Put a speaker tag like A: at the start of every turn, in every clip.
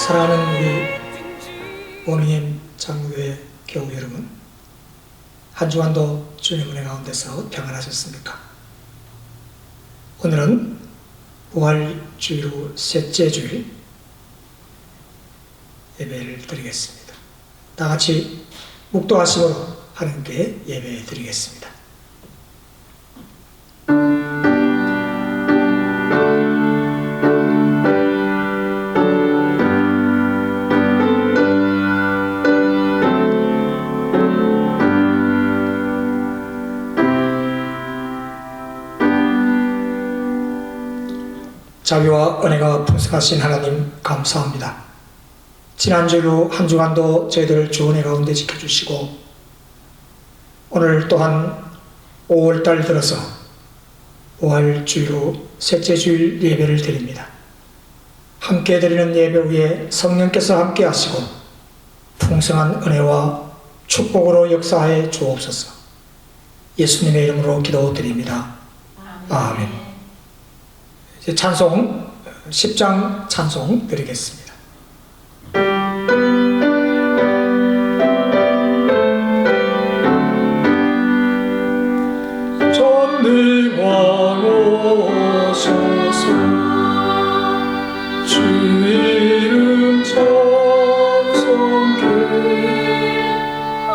A: 사랑하는 우리 원흥인 장로교회 교우 여러분, 한 주간도 주님 은혜 가운데서 평안하셨습니까? 오늘은 부활주일 셋째 주일 예배를 드리겠습니다. 다 같이 묵도하심으로 하나님께 예배 드리겠습니다. 자비와 은혜가 풍성하신 하나님 감사합니다. 지난주로 한 주간도 저희들을 주 은혜 가운데 지켜주시고 오늘 또한 5월달 들어서 부활주일로 셋째 주일 예배를 드립니다. 함께 드리는 예배 위에 성령께서 함께 하시고 풍성한 은혜와 축복으로 역사해 주옵소서. 예수님의 이름으로 기도드립니다. 아멘. 이제 찬송 10장 찬송 드리겠습니다. 전능왕 오셔서 주 이름 찬송케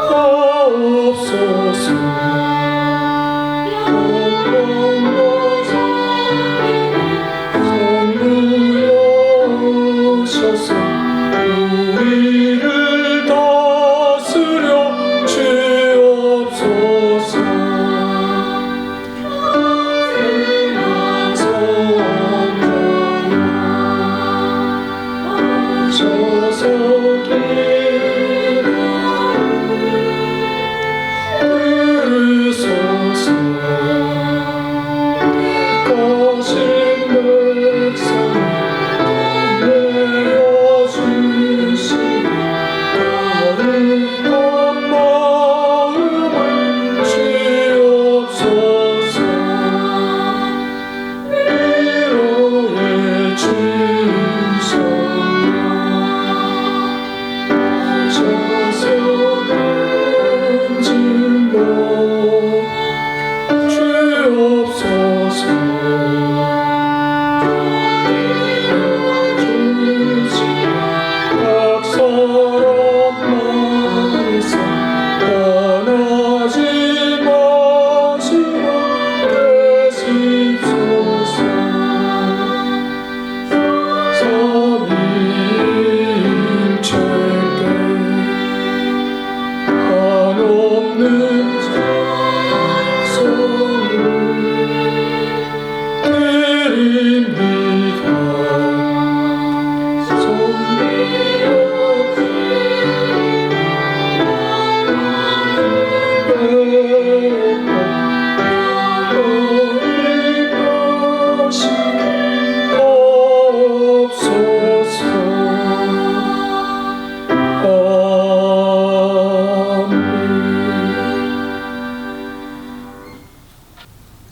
A: 하옵소서. 우리를 다스려 주옵소서. 오셔서 들으소서. 거신 백성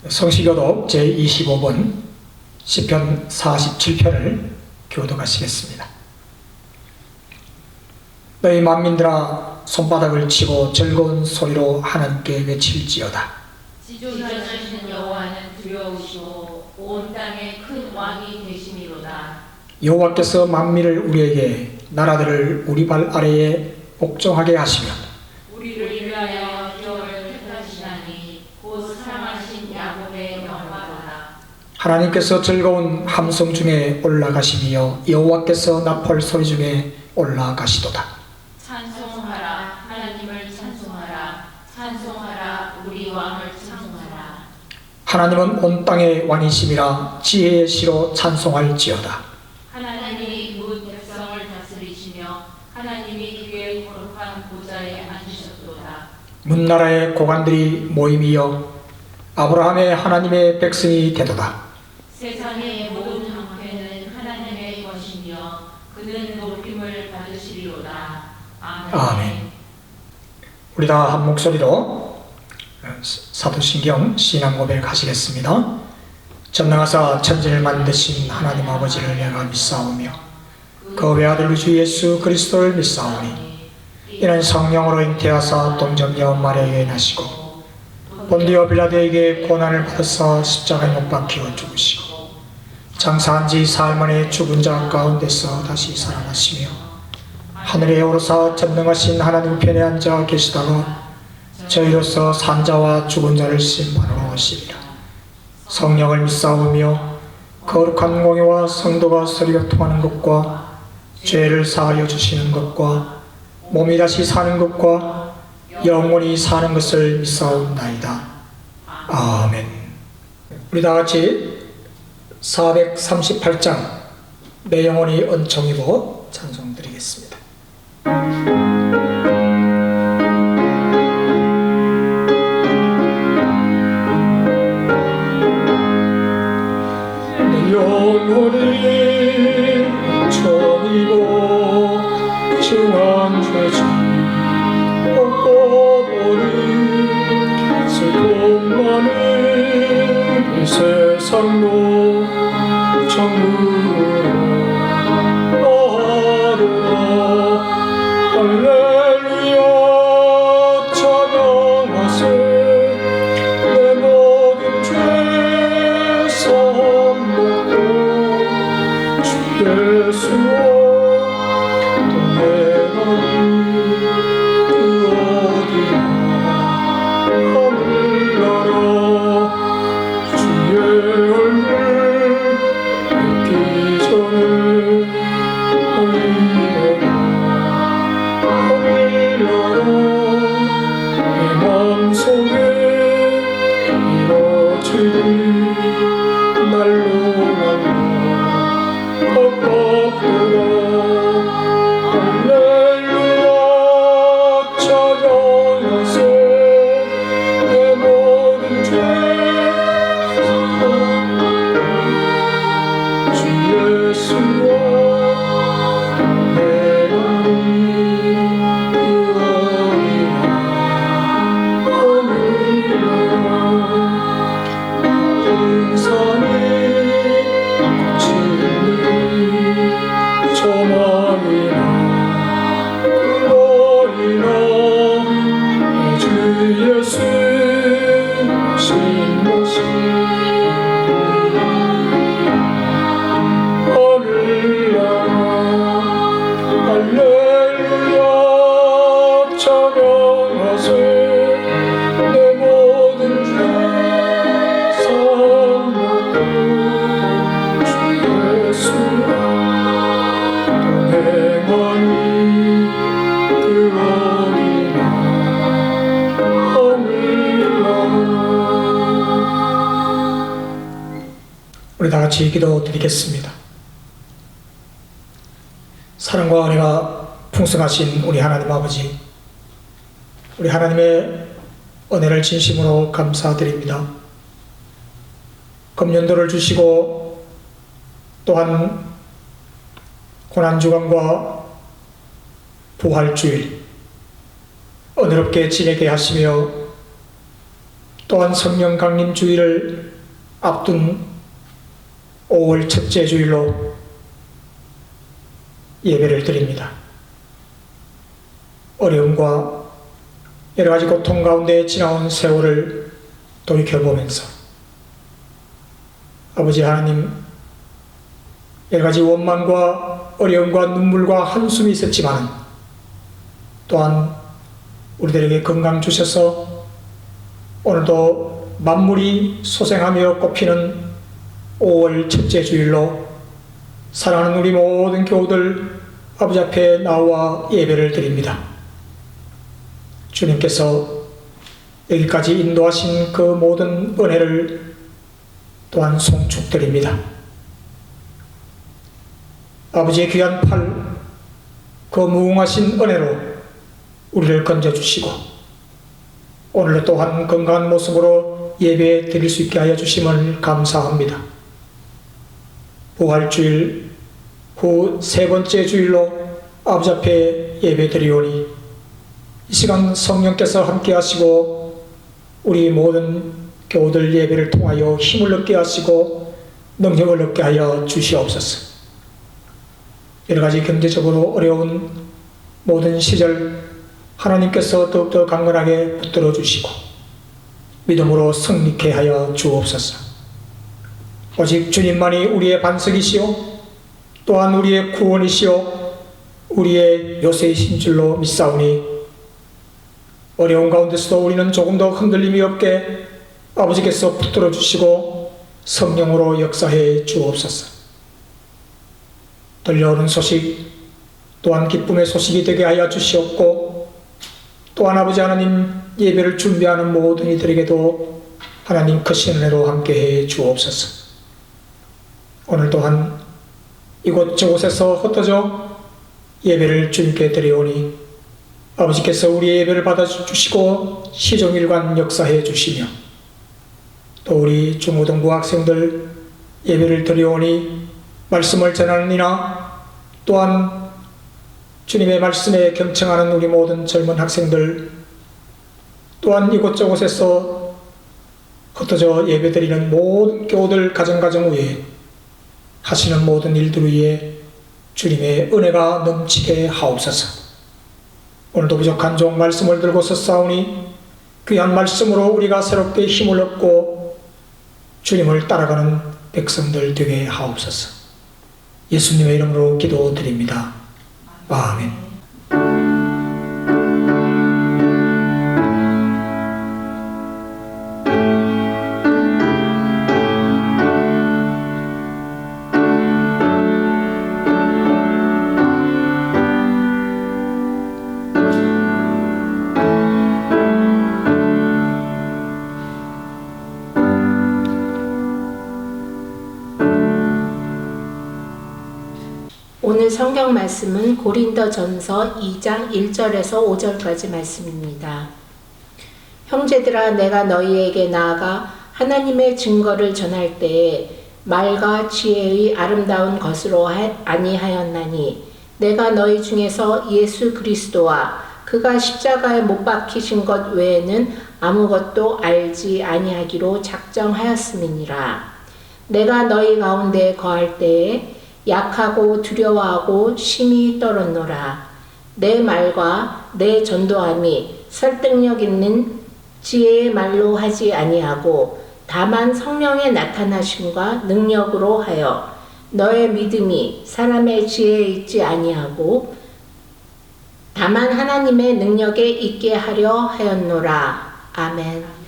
A: 성시교독 제25번 시편 47편을 교독하시겠습니다. 너희 만민들아 손바닥을 치고 즐거운 소리로 하나님께 외칠지어다.
B: 지존하시는 여호와는 두려우시고 온 땅에 큰 왕이 되심이로다.
A: 여호와께서 만민을 우리에게 나라들을 우리 발 아래에 복종하게 하시며
B: 우리를 위하여 기업을 택하시나니 곧 사랑하신 야곱의 영광이로다.
A: 하나님께서 즐거운 함성 중에 올라가시며 여호와께서 나팔 소리 중에 올라가시도다.
B: 찬송하라, 하나님을 찬송하라. 찬송하라, 우리 왕을 찬송하라.
A: 하나님은 온 땅의 왕이심이라 지혜의 시로 찬송할지어다.
B: 하나님이 문 백성을 다스리시며 하나님이 그의 거룩한 보좌에 앉으셨도다.
A: 문나라의 고관들이 모임이여 아브라함의 하나님의 백성이 되도다.
B: 세상의 모든 형태는 하나님의 것이며 그는 높임을 받으시리로다.
A: 아멘. 우리 다 한 목소리로 사도신경 신앙 고백 하시겠습니다. 전능하사 천지를 만드신 하나님 아버지를 내가 믿사오며 그 외아들 우리 주 예수 그리스도를 믿사오니 이는 성령으로 잉태하사 동정녀 마리아에게 나시고 본디오 빌라도에게 고난을 받아서 십자가에 못 박혀 죽으시고 장사한 지 사흘 만에 죽은 자 가운데서 다시 살아나시며 하늘에 오르사 전능하신 하나님 편에 앉아 계시다가 저희로서 산자와 죽은 자를 심판하러 오시리라. 성령을 믿사오며 거룩한 공예와 성도가 서로 교통하는 것과 죄를 사하여 주시는 것과 몸이 다시 사는 것과 영원히 사는 것을 믿사옵나이다. 아멘. 우리 다같이 438장 내 영혼이 은총이고 찬송 드리겠습니다. 내 영혼이 은총이고 중한 죄지 없고 버린 슬픔 많은 이 세상로 정으로 하루나 할렐루야 찬양하세 내 모든 죄 사함받고 주 예수와 동행하리 그 어디나 하늘나라 주의 얼굴 뵙기 전에 하늘나라 내 마음속에 이루어지리 날로 날로 헛것보다 할렐루야 찬양하세 내 모든 죄 주 예수와 동행하리 그 어디나 하늘나라 등산이 저 마음이나 그거리나 주 예수 신모시 하늘나라 할렐루야 찬양하세 내 모든 죄 사함받고 주 예수와 동행하니 그 어디나 하늘나라. 우리 다같이 기도드리겠습니다. 사랑과 은혜가 풍성하신 우리 하나님 아버지, 우리 하나님의 은혜를 진심으로 감사드립니다. 금년도를 주시고 또한 고난주간과 부활주일 은혜롭게 지내게 하시며 또한 성령 강림 주일을 앞둔 5월 첫째 주일로 예배를 드립니다. 어려움과 여러 가지 고통 가운데 지나온 세월을 돌이켜보면서 아버지 하나님, 여러 가지 원망과 어려움과 눈물과 한숨이 있었지만 또한 우리들에게 건강 주셔서 오늘도 만물이 소생하며 꽃피는 5월 첫째 주일로 사랑하는 우리 모든 교우들 아버지 앞에 나와 예배를 드립니다. 주님께서 여기까지 인도하신 그 모든 은혜를 또한 송축드립니다. 아버지의 귀한 팔, 그 무궁하신 은혜로 우리를 건져주시고 오늘도 또한 건강한 모습으로 예배 드릴 수 있게 하여 주심을 감사합니다. 부활주일 후 세 번째 주일로 아버지 앞에 예배 드리오니 이 시간 성령께서 함께 하시고 우리 모든 교우들 예배를 통하여 힘을 얻게 하시고 능력을 얻게 하여 주시옵소서. 여러 가지 경제적으로 어려운 모든 시절 하나님께서 더욱더 강건하게 붙들어 주시고 믿음으로 승리케 하여 주옵소서. 오직 주님만이 우리의 반석이시오 또한 우리의 구원이시오 우리의 요새이신 줄로 믿사오니 어려운 가운데서도 우리는 조금 더 흔들림이 없게 아버지께서 붙들어 주시고 성령으로 역사해 주옵소서. 들려오는 소식 또한 기쁨의 소식이 되게 하여 주시옵고 또한 아버지 하나님 예배를 준비하는 모든 이들에게도 하나님 크신 은혜로 함께해 주옵소서. 오늘 또한 이곳저곳에서 흩어져 예배를 주님께 드리오니 아버지께서 우리의 예배를 받아주시고 시종일관 역사해 주시며 또 우리 중고등부 학생들 예배를 드리오니 말씀을 전하느니나 또한 주님의 말씀에 경청하는 우리 모든 젊은 학생들 또한 이곳저곳에서 흩어져 예배드리는 모든 교우들 가정 위에 하시는 모든 일들 위에 주님의 은혜가 넘치게 하옵소서. 오늘도 부족한 종 말씀을 들고서 싸우니 귀한 말씀으로 우리가 새롭게 힘을 얻고 주님을 따라가는 백성들 되게 하옵소서. 예수님의 이름으로 기도드립니다. 아멘.
C: 오늘 성경 말씀은 고린도전서 2장 1절에서 5절까지 말씀입니다. 형제들아 내가 너희에게 나아가 하나님의 증거를 전할 때에 말과 지혜의 아름다운 것으로 아니하였나니 내가 너희 중에서 예수 그리스도와 그가 십자가에 못 박히신 것 외에는 아무것도 알지 아니하기로 작정하였음이니라. 내가 너희 가운데 거할 때에 약하고 두려워하고 심히 떨었노라. 내 말과 내 전도함이 설득력 있는 지혜의 말로 하지 아니하고 다만 성령의 나타나심과 능력으로 하여 너의 믿음이 사람의 지혜에 있지 아니하고 다만 하나님의 능력에 있게 하려 하였노라. 아멘.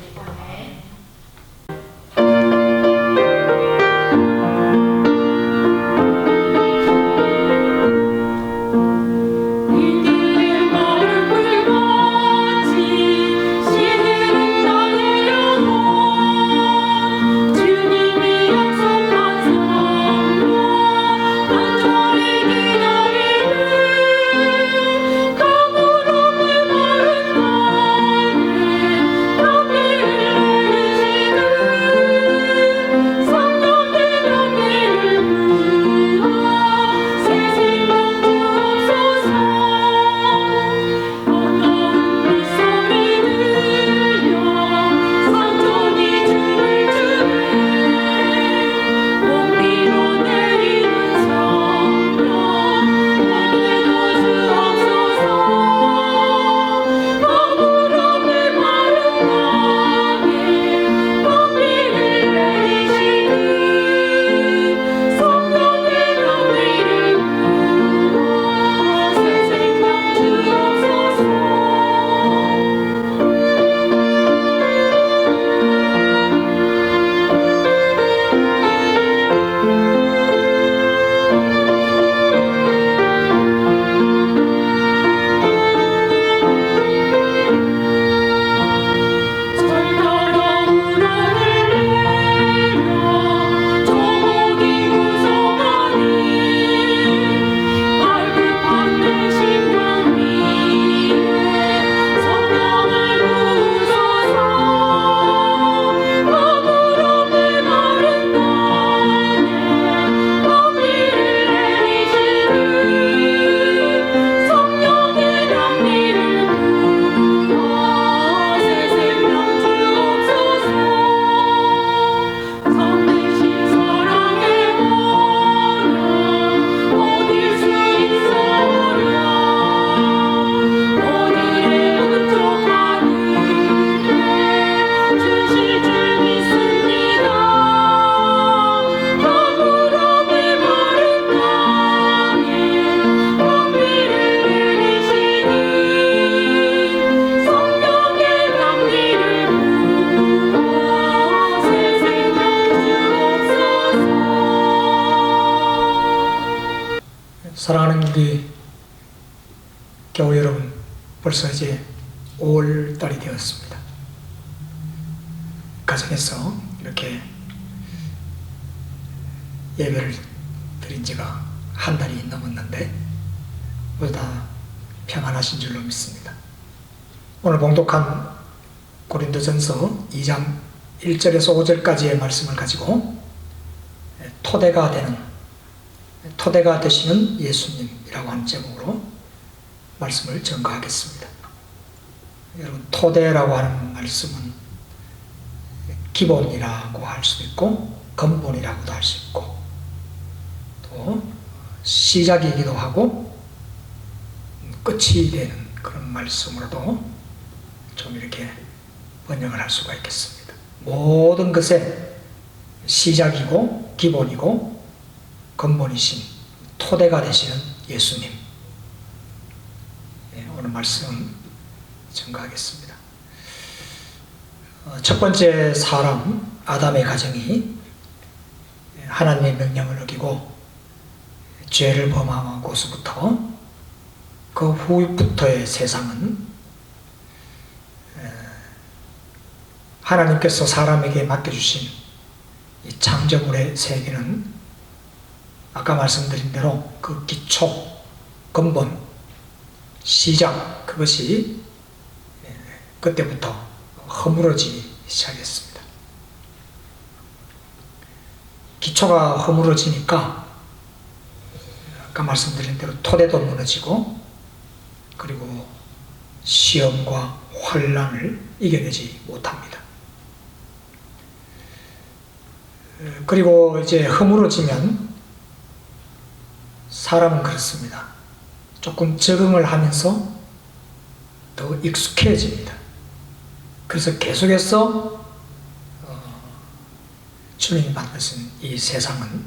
D: 감으로 내 마른 나를
A: 사랑하는 우리 교우 여러분, 벌써 이제 5월달이 되었습니다. 가정에서 이렇게 예배를 드린 지가 한 달이 넘었는데 모두 다 평안하신 줄로 믿습니다. 오늘 봉독한 고린도전서 2장 1절에서 5절까지의 말씀을 가지고 토대가 되시는 예수님이라고 하는 제목으로 말씀을 전가하겠습니다. 여러분, 토대라고 하는 말씀은 기본이라고 할 수도 있고 근본이라고도 할 수 있고 또 시작이기도 하고 끝이 되는 그런 말씀으로도 좀 이렇게 번역을 할 수가 있겠습니다. 모든 것의 시작이고 기본이고 근본이신 토대가 되시는 예수님, 오늘 말씀 전가하겠습니다. 첫 번째 사람 아담의 가정이 하나님의 명령을 어기고 죄를 범하고서부터 그 후부터의 세상은 하나님께서 사람에게 맡겨주신 이 창조물의 세계는 아까 말씀드린 대로 그 기초, 근본, 시작, 그것이 그때부터 허물어지기 시작했습니다. 기초가 허물어지니까 아까 말씀드린 대로 토대도 무너지고 그리고 시험과 환난을 이겨내지 못합니다. 그리고 이제 허물어지면 사람은 그렇습니다. 조금 적응을 하면서 더 익숙해집니다. 그래서 계속해서 주님이 만드신 이 세상은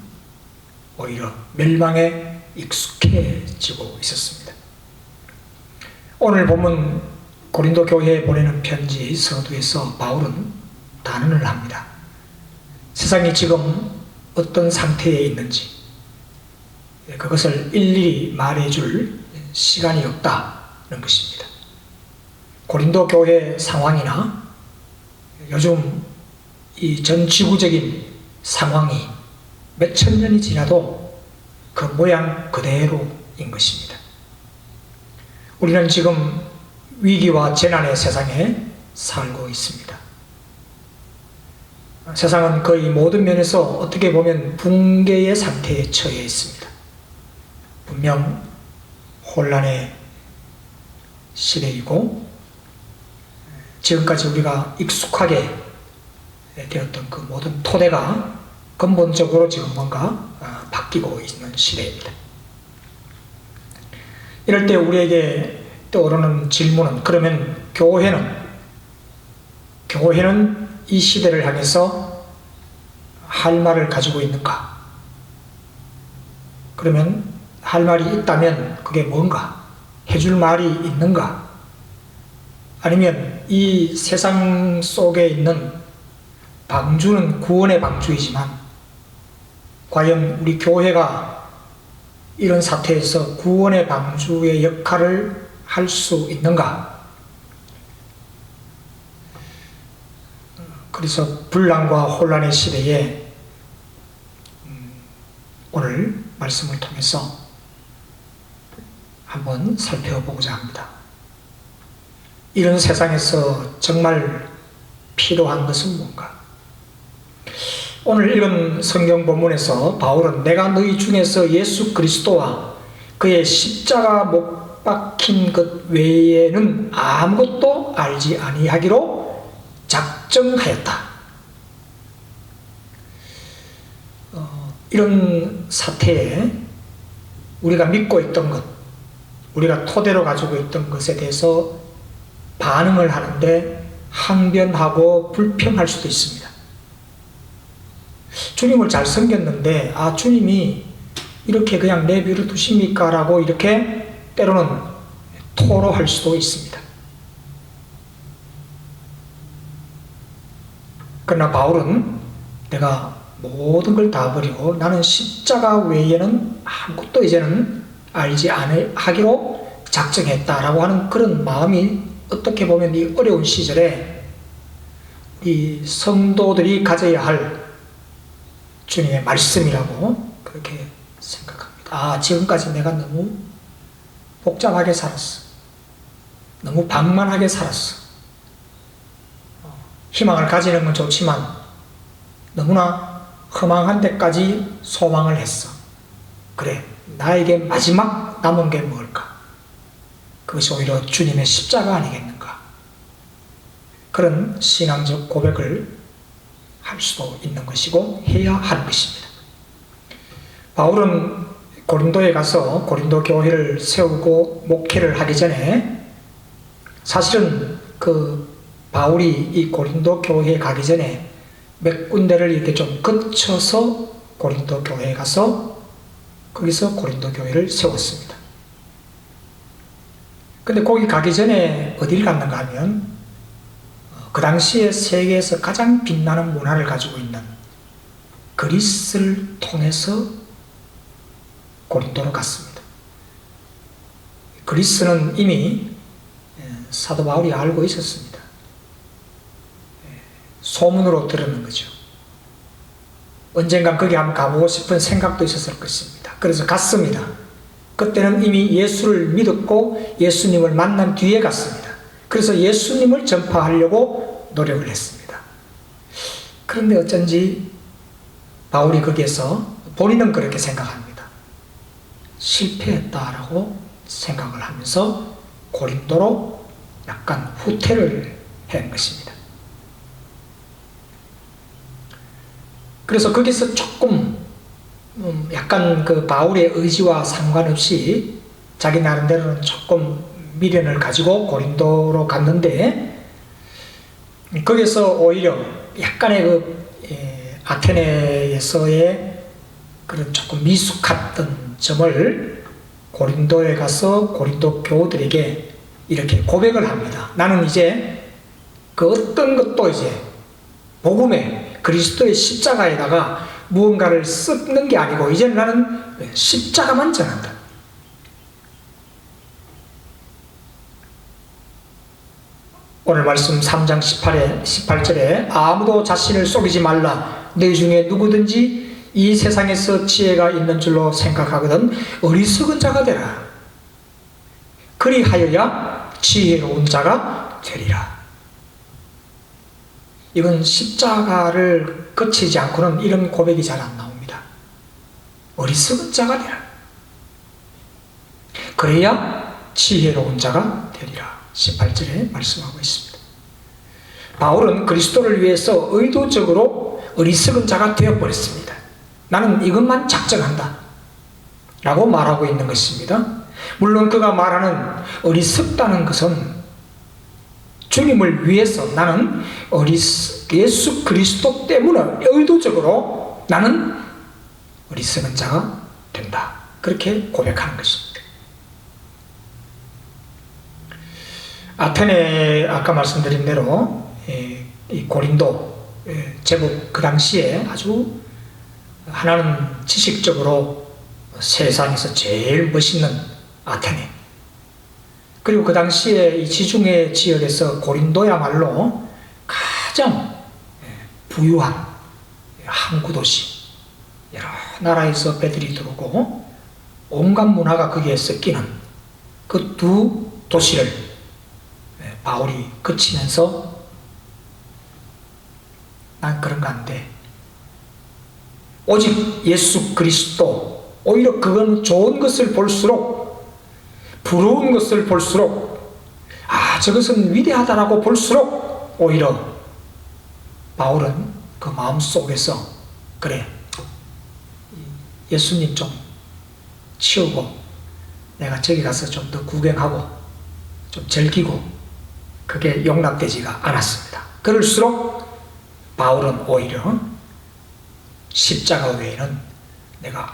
A: 오히려 멸망에 익숙해지고 있었습니다. 오늘 본문 고린도 교회에 보내는 편지 서두에서 바울은 단언을 합니다. 세상이 지금 어떤 상태에 있는지 그것을 일일이 말해줄 시간이 없다는 것입니다. 고린도 교회 상황이나 요즘 이 전 지구적인 상황이 몇천 년이 지나도 그 모양 그대로인 것입니다. 우리는 지금 위기와 재난의 세상에 살고 있습니다. 세상은 거의 모든 면에서 어떻게 보면 붕괴의 상태에 처해 있습니다. 분명 혼란의 시대이고 지금까지 우리가 익숙하게 되었던 그 모든 토대가 근본적으로 지금 뭔가 바뀌고 있는 시대입니다. 이럴 때 우리에게 떠오르는 질문은 그러면 교회는 이 시대를 향해서 할 말을 가지고 있는가? 그러면 할 말이 있다면 그게 뭔가? 해줄 말이 있는가? 아니면 이 세상 속에 있는 방주는 구원의 방주이지만 과연 우리 교회가 이런 사태에서 구원의 방주의 역할을 할 수 있는가? 그래서 분란과 혼란의 시대에 오늘 말씀을 통해서 한번 살펴보고자 합니다. 이런 세상에서 정말 필요한 것은 뭔가? 오늘 읽은 성경 본문에서 바울은 내가 너희 중에서 예수 그리스도와 그의 십자가 못 박힌 것 외에는 아무것도 알지 아니하기로 작정하였다. 이런 사태에 우리가 믿고 있던 것, 우리가 토대로 가지고 있던 것에 대해서 반응을 하는데 항변하고 불평할 수도 있습니다. 주님을 잘 섬겼는데 주님이 이렇게 그냥 내버려 두십니까? 라고 이렇게 때로는 토로할 수도 있습니다. 그러나 바울은 내가 모든 걸 다 버리고 나는 십자가 외에는 아무것도 이제는 알지 하기로 작정했다라고 하는 그런 마음이 어떻게 보면 이 어려운 시절에 이 성도들이 가져야 할 주님의 말씀이라고 그렇게 생각합니다. 지금까지 내가 너무 복잡하게 살았어. 너무 방만하게 살았어. 희망을 가지는 건 좋지만 너무나 허망한 데까지 소망을 했어. 그래, 나에게 마지막 남은 게 뭘까? 그것이 오히려 주님의 십자가 아니겠는가? 그런 신앙적 고백을 할 수도 있는 것이고 해야 하는 것입니다. 바울은 고린도에 가서 고린도 교회를 세우고 목회를 하기 전에 사실은 그 바울이 이 고린도 교회에 가기 전에 몇 군데를 이렇게 좀 거쳐서 고린도 교회에 가서 거기서 고린도 교회를 세웠습니다. 근데 거기 가기 전에 어디를 갔는가 하면 그 당시에 세계에서 가장 빛나는 문화를 가지고 있는 그리스를 통해서 고린도로 갔습니다. 그리스는 이미 사도 바울이 알고 있었습니다. 소문으로 들었는 거죠. 언젠간 거기 한번 가보고 싶은 생각도 있었을 것입니다. 그래서 갔습니다. 그때는 이미 예수를 믿었고 예수님을 만난 뒤에 갔습니다. 그래서 예수님을 전파하려고 노력을 했습니다. 그런데 어쩐지 바울이 거기에서 본인은 그렇게 생각합니다. 실패했다라고 생각을 하면서 고린도로 약간 후퇴를 한 것입니다. 그래서 거기서 조금 약간 그 바울의 의지와 상관없이 자기 나름대로는 조금 미련을 가지고 고린도로 갔는데 거기서 오히려 약간의 그 아테네에서의 그런 조금 미숙했던 점을 고린도에 가서 고린도 교우들에게 이렇게 고백을 합니다. 나는 이제 그 어떤 것도 이제 복음에 그리스도의 십자가에다가 무언가를 섞는 게 아니고 이제는 나는 십자가만 전한다. 오늘 말씀 3장 18절에 아무도 자신을 속이지 말라. 너희 중에 누구든지 이 세상에서 지혜가 있는 줄로 생각하거든 어리석은 자가 되라. 그리하여야 지혜로운 자가 되리라. 이건 십자가를 거치지 않고는 이런 고백이 잘 안 나옵니다. 어리석은 자가 되라. 그래야 지혜로운 자가 되리라. 18절에 말씀하고 있습니다. 바울은 그리스도를 위해서 의도적으로 어리석은 자가 되어버렸습니다. 나는 이것만 작정한다 라고 말하고 있는 것입니다. 물론 그가 말하는 어리석다는 것은 주님을 위해서 나는 예수 그리스도 때문에 의도적으로 나는 어리석은 자가 된다. 그렇게 고백하는 것입니다. 아테네 아까 말씀드린 대로 이 고린도 제법 그 당시에 아주 하나는 지식적으로 세상에서 제일 멋있는 아테네, 그리고 그 당시에 이 지중해 지역에서 고린도야말로 가장 부유한 항구 도시, 여러 나라에서 배들이 들어오고 온갖 문화가 거기에 섞이는 그 두 도시를 바울이 거치면서 난 그런 거 안 돼. 오직 예수 그리스도, 오히려 그건 좋은 것을 볼수록, 부러운 것을 볼수록, 저것은 위대하다라고 볼수록 오히려 바울은 그 마음속에서 그래, 예수님 좀 치우고 내가 저기 가서 좀 더 구경하고 좀 즐기고, 그게 용납되지가 않았습니다. 그럴수록 바울은 오히려 십자가 외에는 내가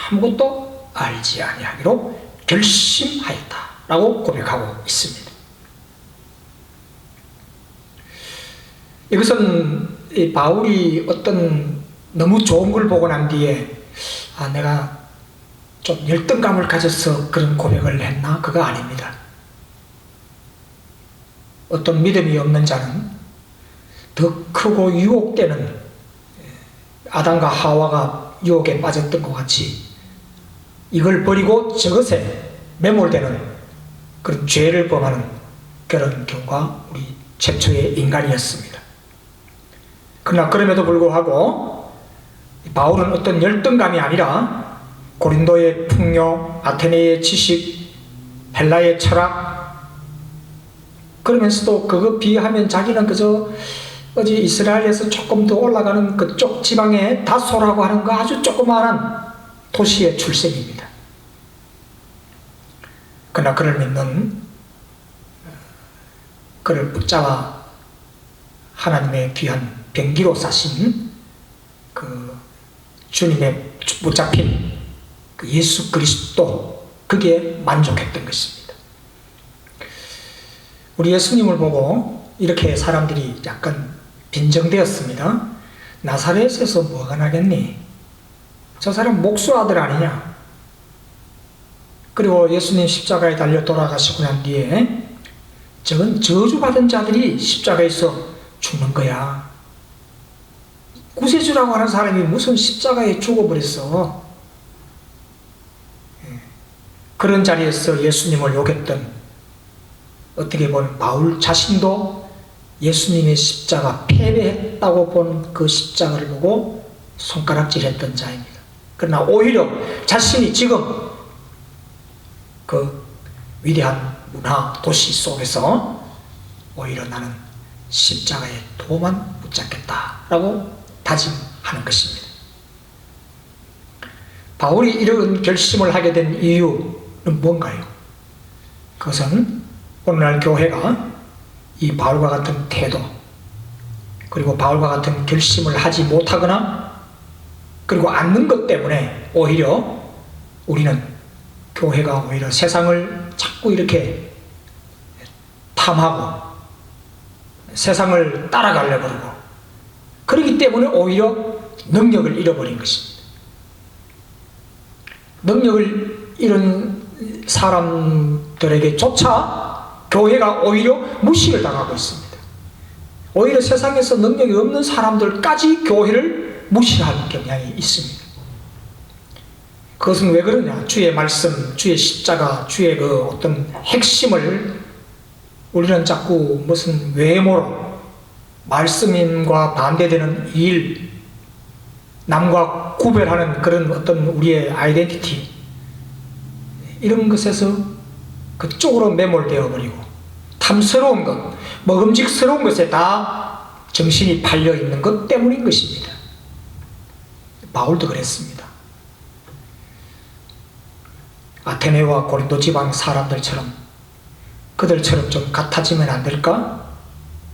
A: 아무것도 알지 아니하기로 결심하였다라고 고백하고 있습니다. 이것은 바울이 어떤 너무 좋은 걸 보고 난 뒤에 내가 좀 열등감을 가져서 그런 고백을 했나? 그거 아닙니다. 어떤 믿음이 없는 자는 더 크고 유혹되는, 아담과 하와가 유혹에 빠졌던 것 같이 이걸 버리고 저것에 매몰되는 그런 죄를 범하는 그런 경우가 우리 최초의 인간이었습니다. 그러나 그럼에도 불구하고 바울은 어떤 열등감이 아니라 고린도의 풍요, 아테네의 지식, 헬라의 철학, 그러면서도 그거 비하면 자기는 그저 어디 이스라엘에서 조금 더 올라가는 그쪽 지방의 다소라고 하는 그 아주 조그마한 도시의 출생입니다. 그러나 그를 믿는, 그를 붙잡아 하나님의 귀한 병기로 싸신 그 주님의 붙잡힌 그 예수 그리스도, 그게 만족했던 것입니다. 우리 예수님을 보고 이렇게 사람들이 약간 빈정되었습니다. 나사렛에서 뭐가 나겠니? 저 사람 목수 아들 아니냐? 그리고 예수님 십자가에 달려 돌아가시고 난 뒤에 저건 저주받은 자들이 십자가에서 죽는 거야. 구세주라고 하는 사람이 무슨 십자가에 죽어버렸어. 그런 자리에서 예수님을 욕했던, 어떻게 보면 바울 자신도 예수님의 십자가, 패배했다고 본 그 십자가를 보고 손가락질했던 자입니다. 그러나 오히려 자신이 지금 그 위대한 문화 도시 속에서 오히려 나는 십자가에 도만 붙잡겠다라고 다짐하는 것입니다. 바울이 이런 결심을 하게 된 이유는 뭔가요? 그것은 오늘날 교회가 이 바울과 같은 태도, 그리고 바울과 같은 결심을 하지 못하거나 그리고 않는 것 때문에 오히려 우리는, 교회가 오히려 세상을 자꾸 이렇게 탐하고 세상을 따라가려고 그러고, 그렇기 때문에 오히려 능력을 잃어버린 것입니다. 능력을 잃은 사람들에게조차 교회가 오히려 무시를 당하고 있습니다. 오히려 세상에서 능력이 없는 사람들까지 교회를 무시하는 경향이 있습니다. 그것은 왜 그러냐? 주의 말씀, 주의 십자가, 주의 그 어떤 핵심을 우리는 자꾸 무슨 외모로, 말씀과 반대되는 일, 남과 구별하는 그런 어떤 우리의 아이덴티티, 이런 것에서 그쪽으로 매몰되어 버리고, 탐스러운 것, 먹음직스러운 것에 다 정신이 팔려 있는 것 때문인 것입니다. 바울도 그랬습니다. 아테네와 고린도 지방 사람들처럼, 그들처럼 좀 같아지면 안 될까?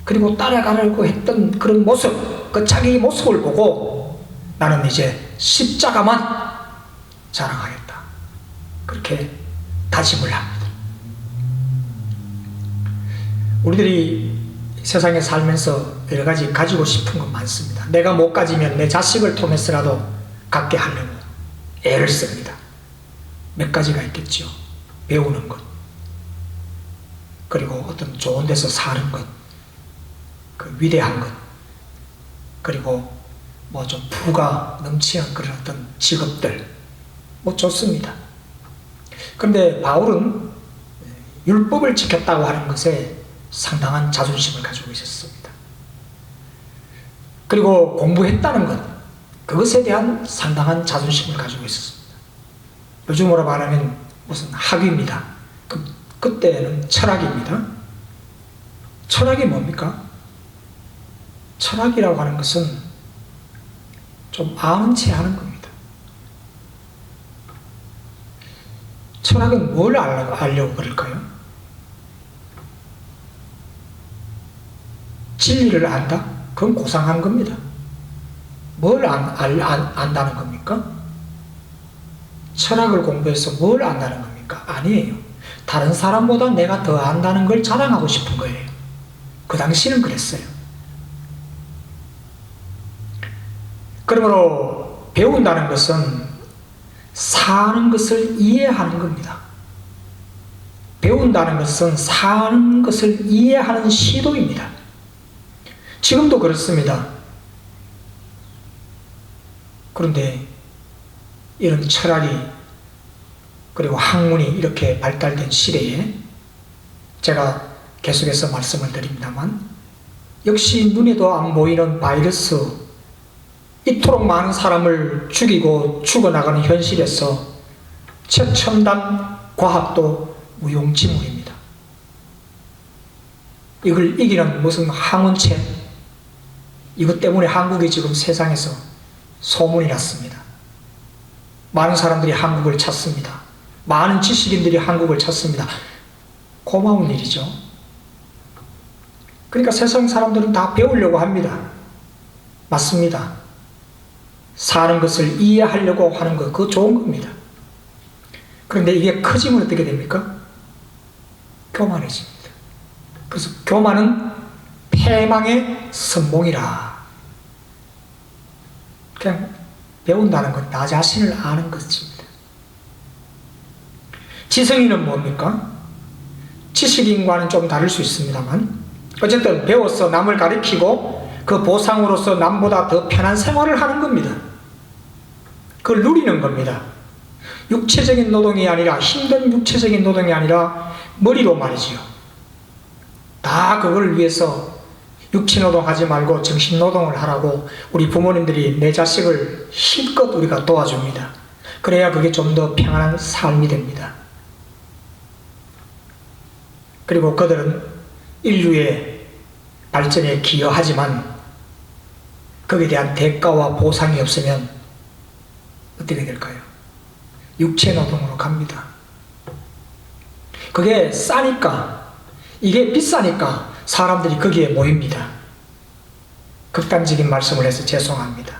A: 그리고 따라가려고 했던 그런 모습, 그 자기 모습을 보고 나는 이제 십자가만 자랑하겠다, 그렇게 다짐을 합니다. 우리들이 세상에 살면서 여러 가지 가지고 싶은 건 많습니다. 내가 못 가지면 내 자식을 통해서라도 갖게 하려고 애를 씁니다. 몇 가지가 있겠죠. 배우는 것, 그리고 어떤 좋은 데서 사는 것, 그 위대한 것, 그리고 뭐 좀 부가 넘치는 그런 어떤 직업들, 뭐 좋습니다. 그런데 바울은 율법을 지켰다고 하는 것에 상당한 자존심을 가지고 있었습니다. 그리고 공부했다는 것, 그것에 대한 상당한 자존심을 가지고 있었습니다. 요즘으로 말하면 무슨 학위입니다. 그때는 철학입니다. 철학이 뭡니까? 철학이라고 하는 것은 좀 아는 체 하는 겁니다. 철학은 뭘 알려고 그럴까요? 진리를 안다? 그건 고상한 겁니다. 뭘 안다는 겁니까? 철학을 공부해서 뭘 안다는 겁니까? 아니에요. 다른 사람보다 내가 더 안다는 걸 자랑하고 싶은 거예요. 그 당시는 그랬어요. 그러므로 배운다는 것은 사는 것을 이해하는 겁니다. 배운다는 것은 사는 것을 이해하는 시도입니다. 지금도 그렇습니다. 그런데 이런 철학이 그리고 학문이 이렇게 발달된 시대에 제가 계속해서 말씀을 드립니다만 역시 눈에도 안 보이는 바이러스, 이토록 많은 사람을 죽이고 죽어나가는 현실에서 최첨단 과학도 무용지물입니다. 이걸 이기는 무슨 항원체, 이것 때문에 한국이 지금 세상에서 소문이 났습니다. 많은 사람들이 한국을 찾습니다. 많은 지식인들이 한국을 찾습니다. 고마운 일이죠. 그러니까 세상 사람들은 다 배우려고 합니다. 맞습니다. 사는 것을 이해하려고 하는 것, 그거 좋은 겁니다. 그런데 이게 커지면 어떻게 됩니까? 교만해집니다. 그래서 교만은 패망의 선봉이라. 그냥 배운다는 건 나 자신을 아는 것입니다. 지성인은 뭡니까? 지식인과는 좀 다를 수 있습니다만 어쨌든 배워서 남을 가르치고 그 보상으로서 남보다 더 편한 생활을 하는 겁니다. 그걸 누리는 겁니다. 육체적인 노동이 아니라, 힘든 육체적인 노동이 아니라 머리로 말이지요. 다 그걸 위해서 육체노동 하지 말고 정신노동을 하라고 우리 부모님들이 내 자식을 힘껏 우리가 도와줍니다. 그래야 그게 좀 더 평안한 삶이 됩니다. 그리고 그들은 인류의 발전에 기여하지만 거기에 대한 대가와 보상이 없으면 어떻게 될까요? 육체노동으로 갑니다. 그게 싸니까, 이게 비싸니까 사람들이 거기에 모입니다. 극단적인 말씀을 해서 죄송합니다.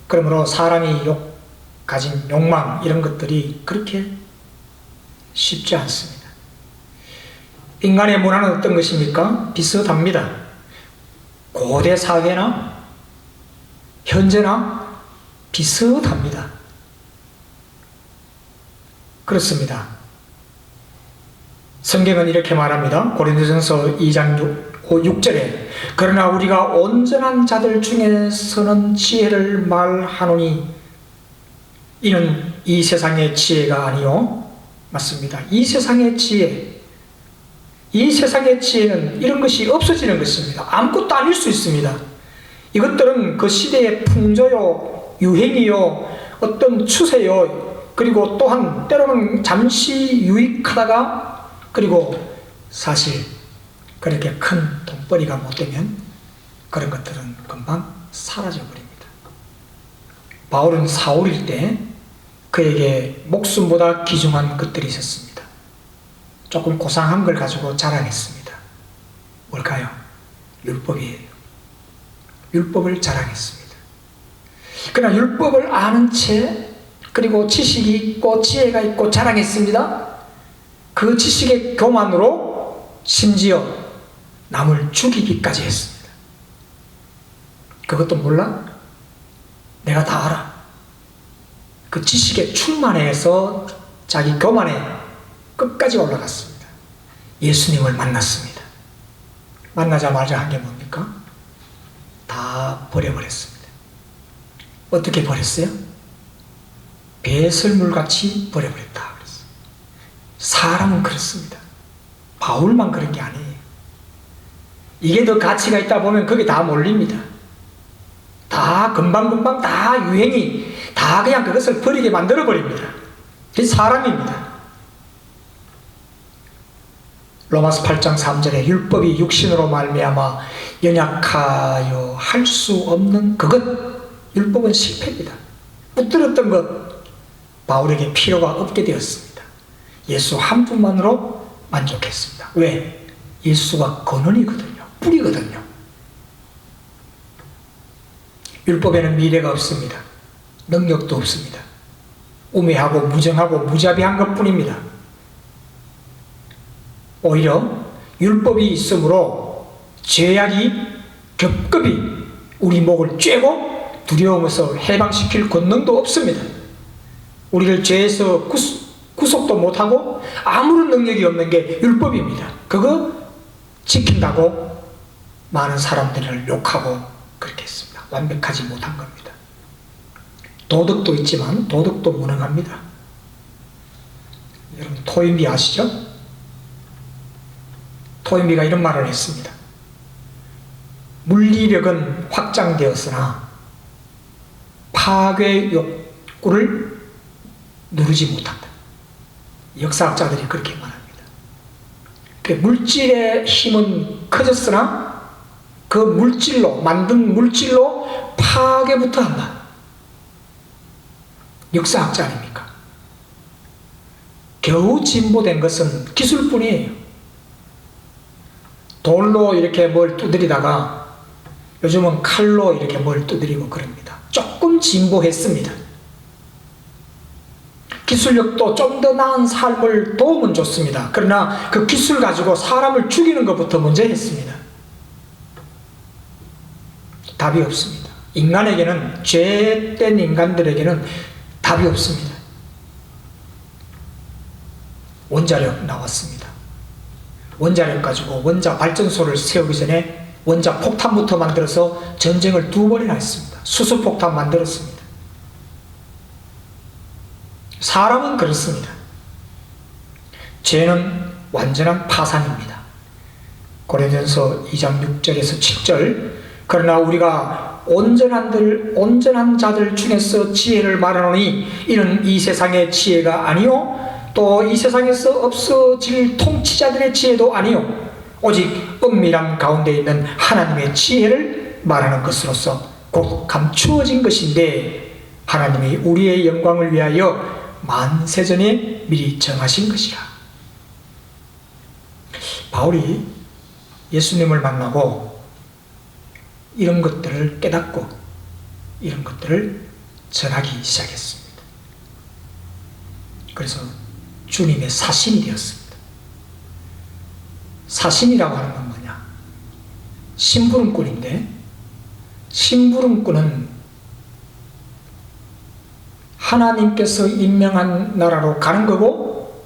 A: 그러므로 사람이 가진 욕망 이런 것들이 그렇게 쉽지 않습니다. 인간의 문화는 어떤 것입니까? 비슷합니다. 고대 사회나 현재나 비슷합니다. 그렇습니다. 성경은 이렇게 말합니다. 고린도전서 2장 6절에 그러나 우리가 온전한 자들 중에서는 지혜를 말하노니 이는 이 세상의 지혜가 아니요. 맞습니다. 이 세상의 지혜, 이 세상의 지혜는 이런 것이 없어지는 것입니다. 아무것도 아닐 수 있습니다. 이것들은 그 시대의 풍조요, 유행이요, 어떤 추세요, 그리고 또한 때로는 잠시 유익하다가 그리고 사실 그렇게 큰 돈벌이가 못 되면 그런 것들은 금방 사라져 버립니다. 바울은 사울일 때 그에게 목숨보다 귀중한 것들이 있었습니다. 조금 고상한 걸 가지고 자랑했습니다. 뭘까요? 율법이에요. 율법을 자랑했습니다. 그러나 율법을 아는 채 그리고 지식이 있고 지혜가 있고 자랑했습니다. 그 지식의 교만으로 심지어 남을 죽이기까지 했습니다. 그것도 몰라? 내가 다 알아. 그 지식에 충만해서 자기 교만에 끝까지 올라갔습니다. 예수님을 만났습니다. 만나자마자 한 게 뭡니까? 다 버려버렸습니다. 어떻게 버렸어요? 배설물같이 버려버렸다. 사람은 그렇습니다. 바울만 그런 게 아니에요. 이게 더 가치가 있다 보면 거기 다 몰립니다. 다 금방금방 다 유행이 다 그냥 그것을 버리게 만들어버립니다. 그게 사람입니다. 로마서 8장 3절에 율법이 육신으로 말미암아 연약하여 할 수 없는 그것, 율법은 실패입니다. 붙들었던 것 바울에게 필요가 없게 되었습니다. 예수 한 분만으로 만족했습니다. 왜? 예수가 근원이거든요. 뿌리거든요. 율법에는 미래가 없습니다. 능력도 없습니다. 우매하고 무정하고 무자비한 것뿐입니다. 오히려 율법이 있으므로 죄악이 겹겹이 우리 목을 쬐고 두려움에서 해방시킬 권능도 없습니다. 우리를 죄에서 구속도 못하고 아무런 능력이 없는 게 율법입니다. 그거 지킨다고 많은 사람들을 욕하고 그렇게 했습니다. 완벽하지 못한 겁니다. 도덕도 있지만 도덕도 무능합니다. 여러분 토인비 아시죠? 토인비가 이런 말을 했습니다. 물리력은 확장되었으나 파괴 욕구를 누르지 못한다. 역사학자들이 그렇게 말합니다. 그 물질의 힘은 커졌으나 그 물질로 만든 물질로 파괴부터 한다. 역사학자 아닙니까? 겨우 진보된 것은 기술뿐이에요. 돌로 이렇게 뭘 두드리다가 요즘은 칼로 이렇게 뭘 두드리고 그럽니다. 조금 진보했습니다. 기술력도 좀 더 나은 삶을 도움은 줬습니다. 그러나 그 기술 가지고 사람을 죽이는 것부터 먼저 했습니다. 답이 없습니다. 인간에게는, 죄된 인간들에게는 답이 없습니다. 원자력 나왔습니다. 원자력 가지고 원자 발전소를 세우기 전에 원자 폭탄부터 만들어서 전쟁을 2번이나 했습니다. 수소폭탄 만들었습니다. 사람은 그렇습니다. 죄는 완전한 파산입니다. 고린도전서 2장 6절에서 7절 그러나 우리가 온전한 자들 중에서 지혜를 말하노니 이는 이 세상의 지혜가 아니요 또 이 세상에서 없어질 통치자들의 지혜도 아니요 오직 은밀한 가운데 있는 하나님의 지혜를 말하는 것으로서 곧 감추어진 것인데 하나님이 우리의 영광을 위하여 만세전에 미리 정하신 것이라. 바울이 예수님을 만나고 이런 것들을 깨닫고 이런 것들을 전하기 시작했습니다. 그래서 주님의 사신이 되었습니다. 사신이라고 하는 건 뭐냐? 심부름꾼인데 심부름꾼은 하나님께서 임명한 나라로 가는 거고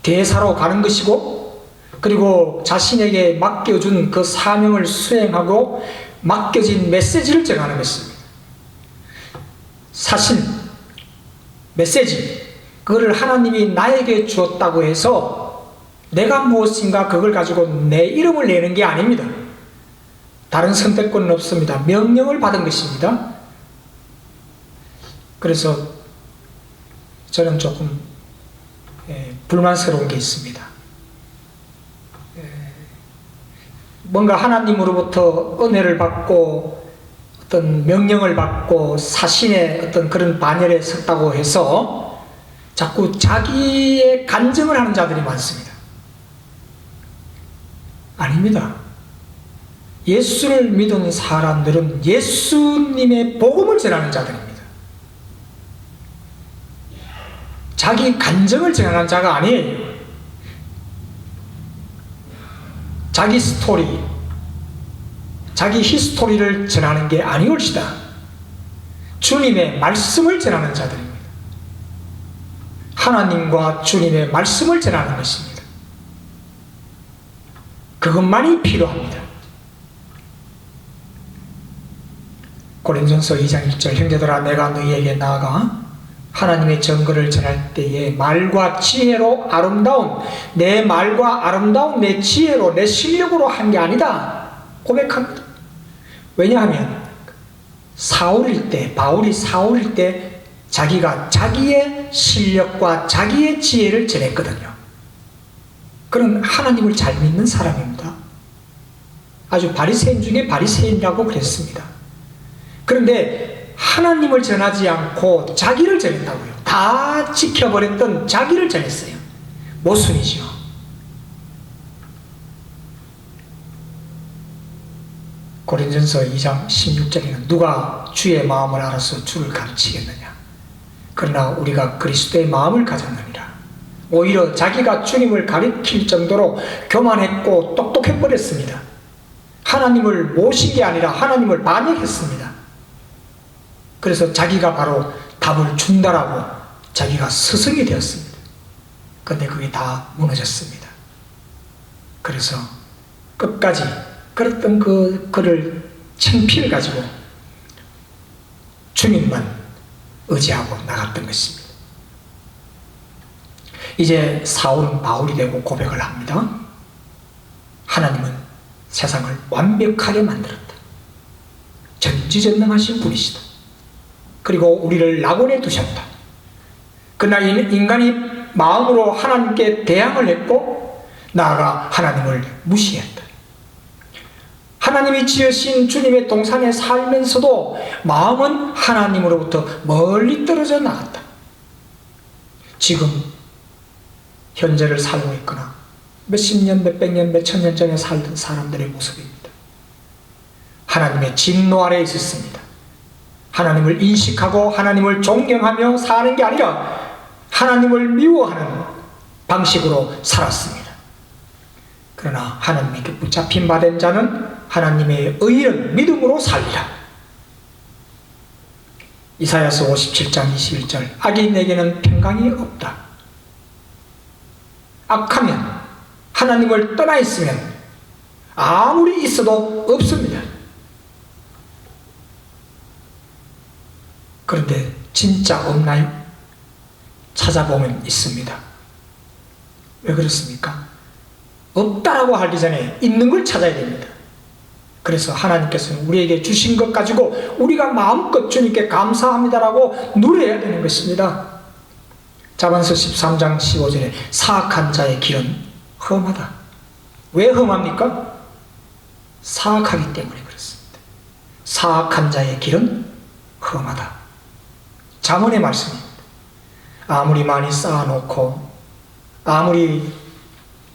A: 대사로 가는 것이고 그리고 자신에게 맡겨준 그 사명을 수행하고 맡겨진 메시지를 전하는 것입니다. 사신, 메시지 그거를 하나님이 나에게 주었다고 해서 내가 무엇인가 그걸 가지고 내 이름을 내는 게 아닙니다. 다른 선택권은 없습니다. 명령을 받은 것입니다. 그래서 저는 조금 불만스러운 게 있습니다. 뭔가 하나님으로부터 은혜를 받고 어떤 명령을 받고 사신의 어떤 그런 반열에 섰다고 해서 자꾸 자기의 간증을 하는 자들이 많습니다. 아닙니다. 예수를 믿은 사람들은 예수님의 복음을 전하는 자들입니다. 자기 간증을 전하는 자가 아니에요. 자기 스토리, 자기 히스토리를 전하는 게 아니올시다. 주님의 말씀을 전하는 자들입니다. 하나님과 주님의 말씀을 전하는 것입니다. 그것만이 필요합니다. 고린도전서 2장 1절 형제들아 내가 너희에게 나아가 하나님의 증거를 전할 때에 말과 지혜로 아름다운 내 말과 아름다운 내 지혜로 내 실력으로 한 게 아니다 고백합니다. 왜냐하면 바울이 사울일 때 자기가 자기의 실력과 자기의 지혜를 전했거든요. 그런 하나님을 잘 믿는 사람입니다. 아주 바리새인 중에 바리새인이라고 그랬습니다. 그런데 하나님을 전하지 않고 자기를 전했다고요. 다 지켜버렸던 자기를 전했어요. 모순이죠. 고린도전서 2장 16절에는 누가 주의 마음을 알아서 주를 가르치겠느냐. 그러나 우리가 그리스도의 마음을 가졌느니라. 오히려 자기가 주님을 가르칠 정도로 교만했고 똑똑해버렸습니다. 하나님을 모신 게 아니라 하나님을 반역했습니다. 그래서 자기가 바로 답을 준다라고 자기가 스승이 되었습니다. 그런데 그게 다 무너졌습니다. 그래서 끝까지 그랬던 그를 창피를 가지고 주님만 의지하고 나갔던 것입니다. 이제 사울은 바울이 되고 고백을 합니다. 하나님은 세상을 완벽하게 만들었다. 전지전능하신 분이시다. 그리고 우리를 낙원에 두셨다. 그러나 인간이 마음으로 하나님께 대항을 했고 나아가 하나님을 무시했다. 하나님이 지으신 주님의 동산에 살면서도 마음은 하나님으로부터 멀리 떨어져 나갔다. 지금 현재를 살고 있거나 몇십 년, 몇백 년, 몇천 년 전에 살던 사람들의 모습입니다. 하나님의 진노 아래에 있었습니다. 하나님을 인식하고 하나님을 존경하며 사는 게 아니라 하나님을 미워하는 방식으로 살았습니다. 그러나 하나님에게 붙잡힌 바 된 자는 하나님의 의를 믿음으로 살리라. 이사야서 57장 21절 악이 내게는 평강이 없다. 악하면 하나님을 떠나 있으면 아무리 있어도 없습니다. 그런데 진짜 없나요? 찾아보면 있습니다. 왜 그렇습니까? 없다라고 하기 전에 있는 걸 찾아야 됩니다. 그래서 하나님께서는 우리에게 주신 것 가지고 우리가 마음껏 주님께 감사합니다라고 누려야 되는 것입니다. 자반서 13장 15절에 사악한 자의 길은 험하다. 왜 험합니까? 사악하기 때문에 그렇습니다. 사악한 자의 길은 험하다. 잠언의 말씀입니다. 아무리 많이 쌓아놓고 아무리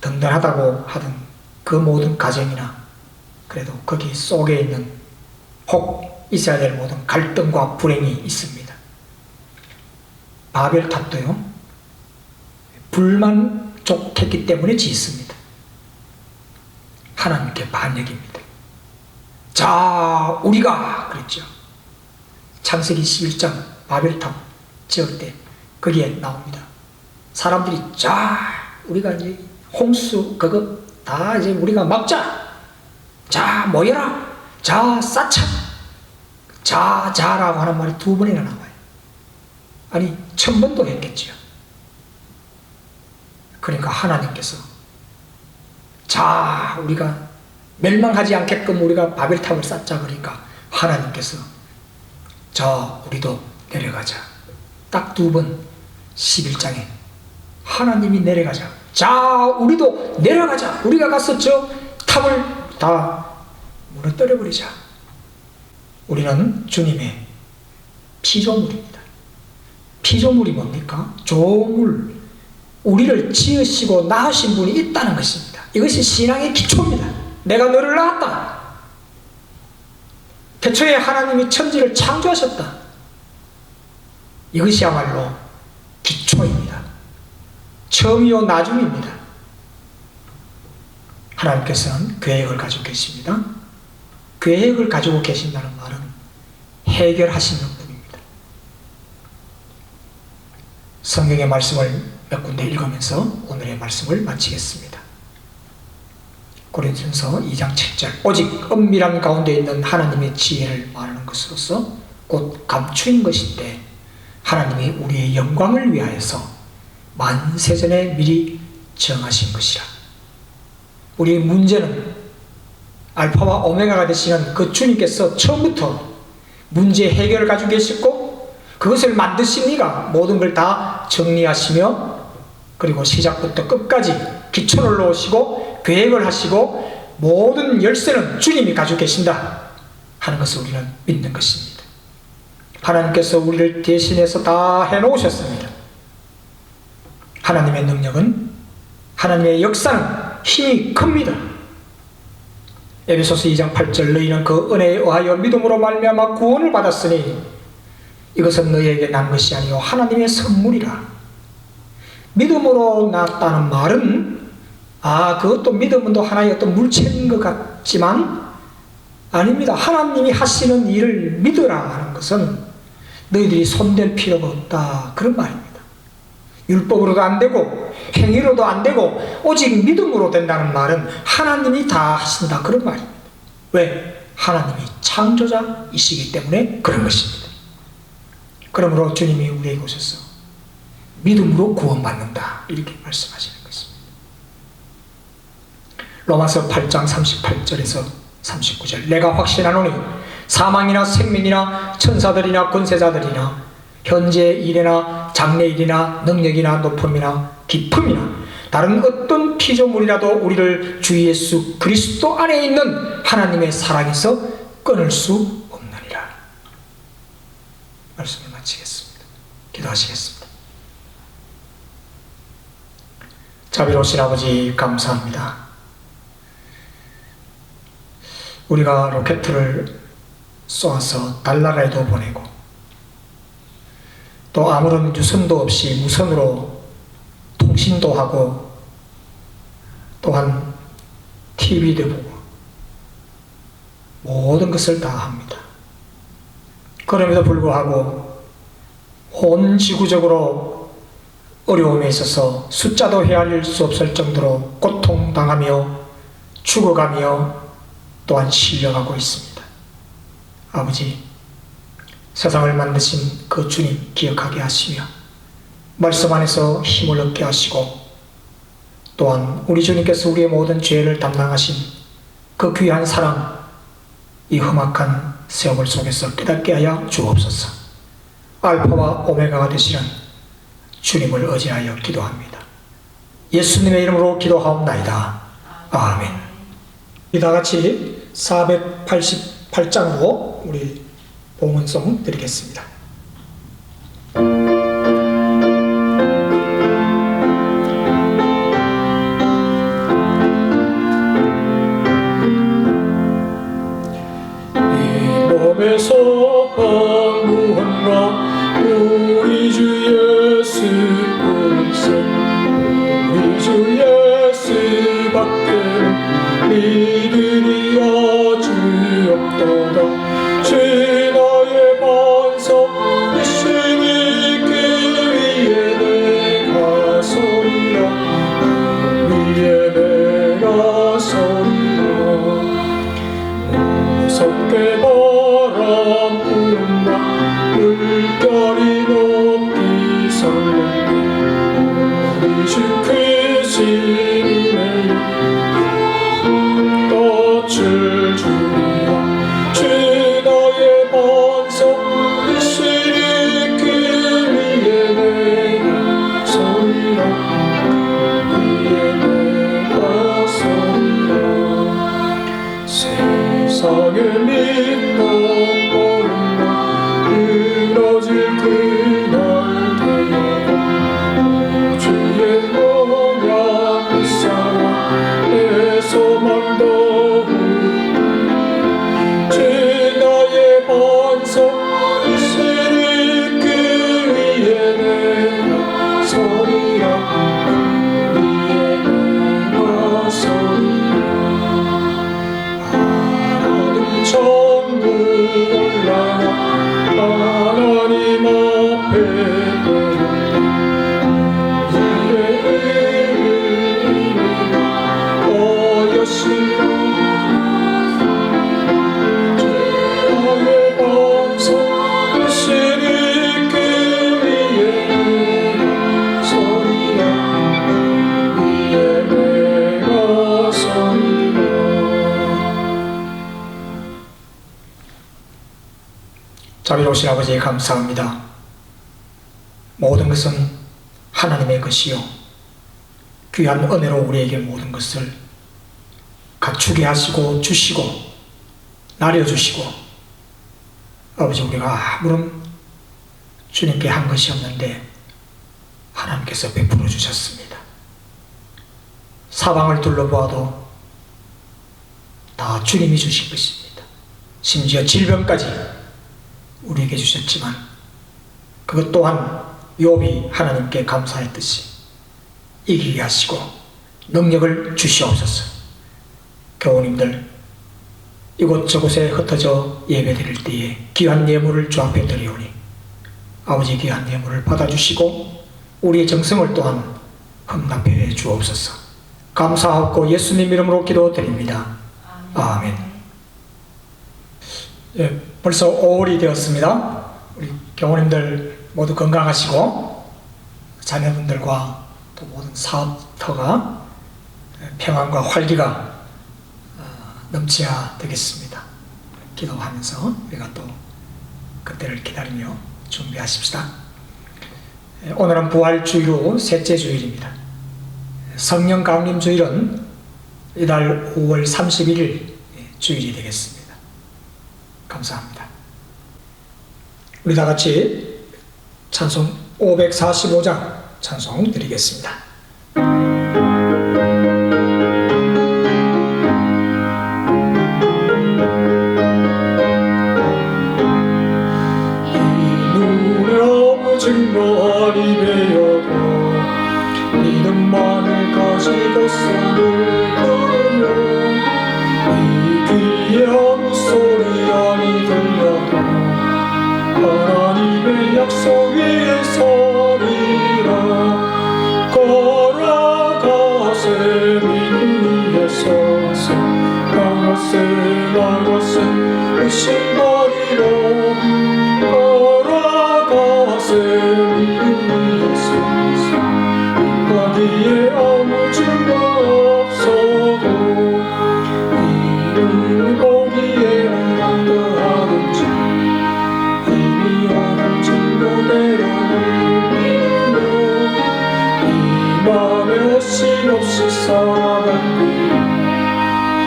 A: 든든하다고 하던 그 모든 가정이나 그래도 거기 속에 있는 혹 있어야 될 모든 갈등과 불행이 있습니다. 바벨탑도요, 불만족했기 때문에 짓습니다. 하나님께 반역입니다. 자, 우리가 그랬죠. 창세기 11장 바벨탑 지을 때 거기에 나옵니다. 사람들이 자, 우리가 이제 홍수 그거 다 이제 우리가 막자. 자, 모여라. 자, 쌓자. 자라고 하는 말이 2번이나 나와요. 아니, 1000번도 했겠지요. 그러니까 하나님께서 자, 우리가 멸망하지 않게끔 우리가 바벨탑을 쌓자 그러니까 하나님께서 자, 우리도 내려가자. 딱 2번 11장에 하나님이 내려가자. 자, 우리도 내려가자. 우리가 가서 저 탑을 다 무너뜨려 버리자. 우리는 주님의 피조물입니다. 피조물이 뭡니까? 조물. 우리를 지으시고 낳으신 분이 있다는 것입니다. 이것이 신앙의 기초입니다. 내가 너를 낳았다. 태초에 하나님이 천지를 창조하셨다. 이것이야말로 기초입니다. 처음이요 나중입니다. 하나님께서는 계획을 가지고 계십니다. 계획을 가지고 계신다는 말은 해결하시는 분입니다. 성경의 말씀을 몇 군데 읽으면서 오늘의 말씀을 마치겠습니다. 고린도전서 2장 7절 오직 은밀한 가운데 있는 하나님의 지혜를 말하는 것으로서 곧 감추인 것인데 하나님이 우리의 영광을 위하여서 만세전에 미리 정하신 것이라. 우리의 문제는 알파와 오메가가 되시는 그 주님께서 처음부터 문제 해결을 가지고 계시고 그것을 만드신 이가 모든 걸 다 정리하시며 그리고 시작부터 끝까지 기초를 놓으시고 계획을 하시고 모든 열쇠는 주님이 가지고 계신다 하는 것을 우리는 믿는 것입니다. 하나님께서 우리를 대신해서 다 해놓으셨습니다. 하나님의 능력은, 하나님의 역사는 힘이 큽니다. 에베소서 2장 8절 너희는 그 은혜에 의하여 믿음으로 말미암아 구원을 받았으니 이것은 너희에게 난 것이 아니요 하나님의 선물이라. 믿음으로 낳았다는 말은 그것도 믿음은 또 하나의 어떤 물체인 것 같지만 아닙니다. 하나님이 하시는 일을 믿으라 하는 것은 너희들이 손댈 필요가 없다 그런 말입니다. 율법으로도 안 되고 행위로도 안 되고 오직 믿음으로 된다는 말은 하나님이 다 하신다, 그런 말입니다. 왜? 하나님이 창조자이시기 때문에 그런 것입니다. 그러므로 주님이 우리에게 오셔서 믿음으로 구원받는다, 이렇게 말씀하시는 것입니다. 로마서 8장 38절에서 39절, 내가 확신하노니 사망이나 생명이나 천사들이나 권세자들이나 현재 일이나 장래 일이나 능력이나 높음이나 깊음이나 다른 어떤 피조물이라도 우리를 주 예수 그리스도 안에 있는 하나님의 사랑에서 끊을 수 없느니라. 말씀을 마치겠습니다. 기도하시겠습니다. 자비로우신 아버지, 감사합니다. 우리가 로켓을 쏘아서 달나라에도 보내고 또 아무런 유선도 없이 무선으로 통신도 하고 또한 TV도 보고 모든 것을 다 합니다. 그럼에도 불구하고 온 지구적으로 어려움에 있어서 숫자도 헤아릴 수 없을 정도로 고통당하며 죽어가며 또한 실려가고 있습니다. 아버지, 세상을 만드신 그 주님 기억하게 하시며 말씀 안에서 힘을 얻게 하시고 또한 우리 주님께서 우리의 모든 죄를 담당하신 그 귀한 사랑, 이 험악한 세월 속에서 깨닫게 하여 주옵소서. 알파와 오메가가 되시는 주님을 의지하여 기도합니다. 예수님의 이름으로 기도하옵나이다. 아멘. 다 같이 488장으로 우리 봉헌송 드리겠습니다. 이놈에서 방구한가 우리 주 예수 그리스도 우리 주 예수 밖에 이들이 아주 없도다. 주 너의 반석 있으니 그 위에 내가 서리라. 그 위에 내가 서리라. 무섭게 바람 부는다. 물결이 높이 설렁대. 우리 주 크신 은혜여 덫을 주리라. 주 너의 반석 있으니 그 위에 내가 서리라. 그 위에 내가 서리라. 세상의 믿고 오른다 늘어질 그날 되어도 주의 언약 불쌍한 내 소망도 주 나의 반석 있으니 그 위에 내가 서리라. 그 위에 내가 서리라. 하나님 천국 올라가 하나님 앞에 그의 의를 어여시라. 주 나의 반석 있으니 그 위에 내가 서리라. 위에 내가 서리라. 자비로우신 아버지, 감사합니다. 모든 것은 하나님의 것이요 귀한 은혜로 우리에게 모든 것을 갖추게 하시고 주시고 나려주시고, 아버지, 우리가 아무런 주님께 한 것이 없는데 하나님께서 베풀어 주셨습니다. 사방을 둘러보아도 다 주님이 주신 것입니다. 심지어 질병까지 우리에게 주셨지만 그것 또한 욥이 하나님께 감사했듯이 이기게 하시고 능력을 주시옵소서. 교우님들 이곳저곳에 흩어져 예배드릴 때에 귀한 예물을 주 앞에 드리오니 아버지 귀한 예물을 받아주시고 우리의 정성을 또한 흠납해 주옵소서. 감사하고 예수님 이름으로 기도드립니다. 아멘. 예, 벌써 5월이 되었습니다. 우리 경호님들 모두 건강하시고 자녀분들과 또 모든 사업터가 평안과 활기가 넘쳐야 되겠습니다. 기도하면서 우리가 또 그때를 기다리며 준비하십시다. 오늘은 부활주일 후 셋째 주일입니다. 성령 강림 주일은 이달 5월 31일 주일이 되겠습니다. 감사합니다. 우리 다 같이 찬송 545장 찬송 드리겠습니다.
D: 증거하리 되어도 믿음만을 가지고서는 부르며 이 귀에 아무 소리 아니 들려도 하나님의 약속 위에 서리라. 걸어가세 믿음 위에 서서 나가세 나가세 의심 버리라. 거기에 아무 증거 없어도 이를 보기에 어떠하든지 이미 오는 증거대로 믿으며 이 맘에 어심없이 살아간다.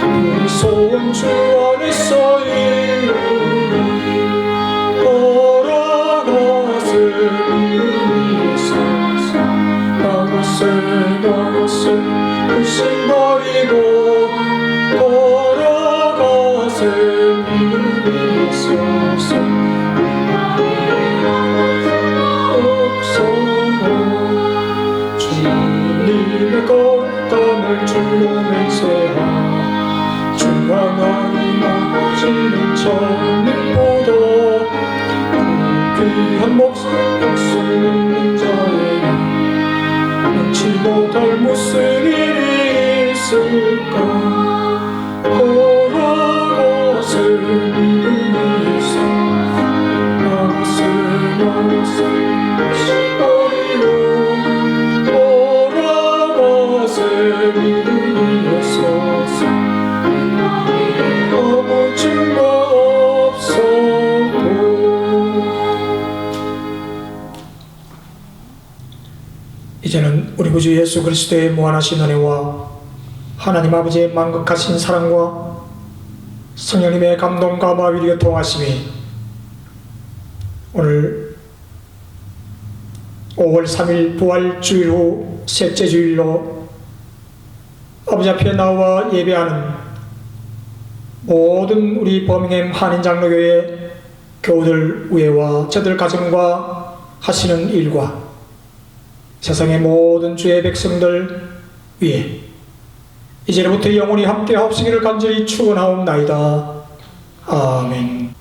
D: 우리 소원 주 안에서 이루리. 걸어가세 나가세 의심 버리고 걸어가세 믿음 위에 서서 없어도 주님의 거룩함을 줄로 맹세하. 주와 나의 나머지는 전능보다 귀한 목숨 숨는 자에게 놓지 못할 무슨 일이 있을까. 걸어가세 믿음 위에서 나가세 나가세 의심 버리고 걸어가세 믿음 위에 서서 아무 증거 없어도.
A: 이제는 우리 구주 예수 그리스도의 무한하신 은혜와 하나님 아버지의 만극하신 사랑과 성령님의 감동과 마비리 교통하심이 오늘 5월 3일 부활주일 후 셋째 주일로 아버지 앞에 나와 예배하는 모든 우리 버밍햄 한인장로교회 교우들 위에와 저들 가정과 하시는 일과 세상의 모든 주의 백성들 위에 이제부터 영원히 함께 하옵시기를 간절히 축원하옵나이다. 아멘.